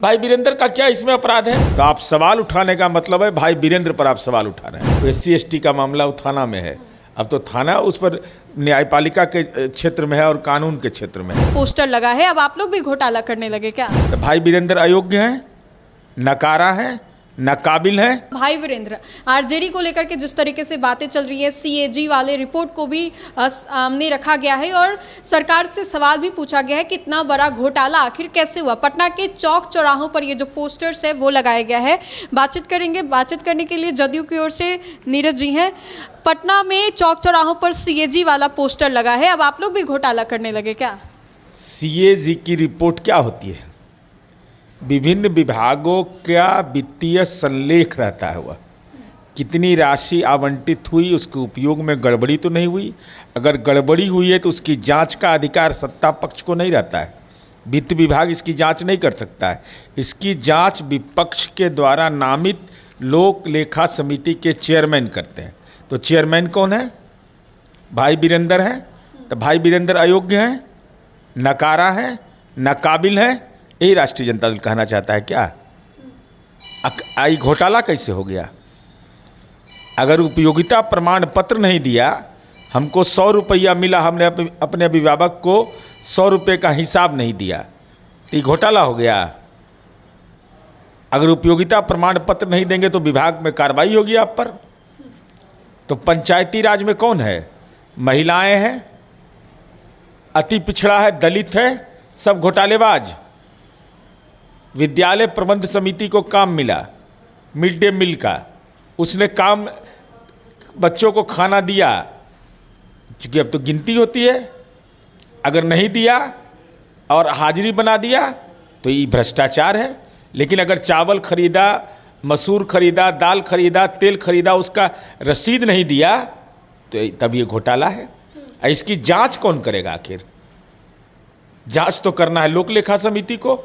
भाई वीरेंद्र का क्या इसमें अपराध है? तो आप सवाल उठाने का मतलब है भाई वीरेंद्र पर आप सवाल उठा रहे हैं। एससी एसटी का मामला वो थाना में है, अब तो थाना उस पर न्यायपालिका के क्षेत्र में है और कानून के क्षेत्र में है। पोस्टर लगा है, अब आप लोग भी घोटाला करने लगे क्या? तो भाई वीरेंद्र अयोग्य है, नकारा है, नाकाबिल है। भाई वीरेंद्र, आरजेडी को लेकर के जिस तरीके से बातें चल रही है, सीएजी वाले रिपोर्ट को भी सामने रखा गया है और सरकार से सवाल भी पूछा गया है कि इतना बड़ा घोटाला आखिर कैसे हुआ। पटना के चौक चौराहों पर ये जो पोस्टर्स है वो लगाया गया है। बातचीत करेंगे, बातचीत करने के लिए जदयू की ओर से नीरज जी हैं। पटना में चौक चौराहों पर सीएजी वाला पोस्टर लगा है, अब आप लोग भी घोटाला करने लगे क्या? सीएजी की रिपोर्ट क्या होती है? विभिन्न विभागों का वित्तीय संलेख रहता है, वह कितनी राशि आवंटित हुई, उसके उपयोग में गड़बड़ी तो नहीं हुई। अगर गड़बड़ी हुई है तो उसकी जांच का अधिकार सत्ता पक्ष को नहीं रहता है। वित्त विभाग इसकी जांच नहीं कर सकता है। इसकी जांच विपक्ष के द्वारा नामित लोक लेखा समिति के चेयरमैन करते हैं। तो चेयरमैन कौन है? भाई वीरेंद्र है। तो भाई वीरेंद्र अयोग्य है, नकारा है, नाकाबिल है, यही राष्ट्रीय जनता दल कहना चाहता है क्या? आई घोटाला कैसे हो गया? अगर उपयोगिता प्रमाण पत्र नहीं दिया, हमको 100 रुपया मिला, हमने अपने अभिभावक को 100 रुपये का हिसाब नहीं दिया, तो ये घोटाला हो गया। अगर उपयोगिता प्रमाण पत्र नहीं देंगे तो विभाग में कार्रवाई होगी आप पर। तो पंचायती राज में कौन है? महिलाएं हैं, अति पिछड़ा है, दलित है, सब घोटालेबाज। विद्यालय प्रबंध समिति को काम मिला मिड डे मील का, उसने काम बच्चों को खाना दिया, क्योंकि अब तो गिनती होती है। अगर नहीं दिया और हाजिरी बना दिया तो ये भ्रष्टाचार है। लेकिन अगर चावल खरीदा, मसूर खरीदा, दाल खरीदा, तेल खरीदा, उसका रसीद नहीं दिया तो तब ये घोटाला है। इसकी जांच कौन करेगा? आखिर जांच तो करना है लोक लेखा समिति को।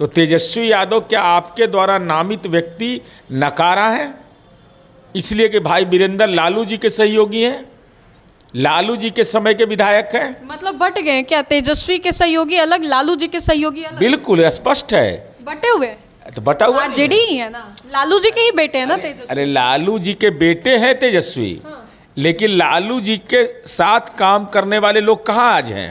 तो तेजस्वी यादव क्या आपके द्वारा नामित व्यक्ति नकारा है इसलिए कि भाई वीरेंद्र लालू जी के सहयोगी हैं, लालू जी के समय के विधायक हैं? मतलब बट गए क्या? तेजस्वी के सहयोगी अलग, लालू जी के सहयोगी अलग? बिल्कुल स्पष्ट है। बटे हुए तो बटा हुआ आरजेडी ही है ना, लालू जी के ही बेटे हैं ना तेजस्वी। अरे लालू जी के बेटे हैं तेजस्वी, हाँ। लेकिन लालू जी के साथ काम करने वाले लोग कहाँ आज हैं?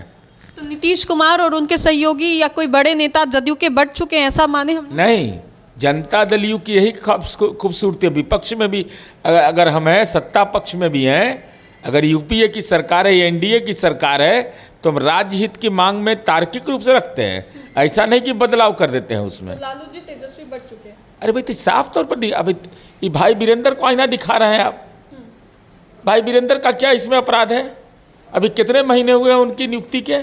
तो नीतीश कुमार और उनके सहयोगी या कोई बड़े नेता जदयू के बढ़ चुके हैं, ऐसा माने हम? नहीं, जनता दल यू की यही खूबसूरती है। विपक्ष में भी अगर हम हैं, सत्ता पक्ष में भी हैं, अगर यूपीए की सरकार है, एनडीए की सरकार है, तो हम राज्य हित की मांग में तार्किक रूप से रखते हैं। ऐसा नहीं कि बदलाव कर देते हैं उसमें। तो लालू जी तेजस्वी बढ़ चुके हैं। अरे भाई, तो साफ तौर पर अभी ये भाई वीरेंद्र को आईना दिखा रहे हैं आप। भाई वीरेंद्र का क्या इसमें अपराध है? अभी कितने महीने हुए हैं उनकी नियुक्ति के?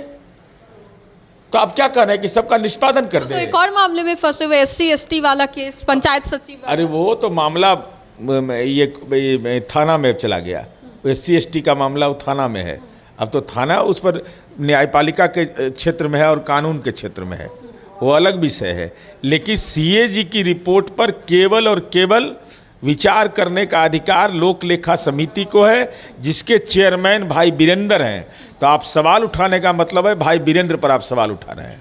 तो आप क्या कर रहे हैं कि सबका निष्पादन कर दे? तो एक और मामले में फंसे हुए एससी एसटी वाला केस, पंचायत सचिव वाला। अरे वो तो मामला ये थाना में चला गया। एससी एसटी का मामला वो थाना में है, अब तो थाना उस पर न्यायपालिका के क्षेत्र में है और कानून के क्षेत्र में है, वो अलग विषय है। लेकिन सीएजी की रिपोर्ट पर केवल और केवल विचार करने का अधिकार लोक लेखा समिति को है, जिसके चेयरमैन भाई वीरेंद्र हैं। तो आप सवाल उठाने का मतलब है भाई वीरेंद्र पर आप सवाल उठा रहे हैं।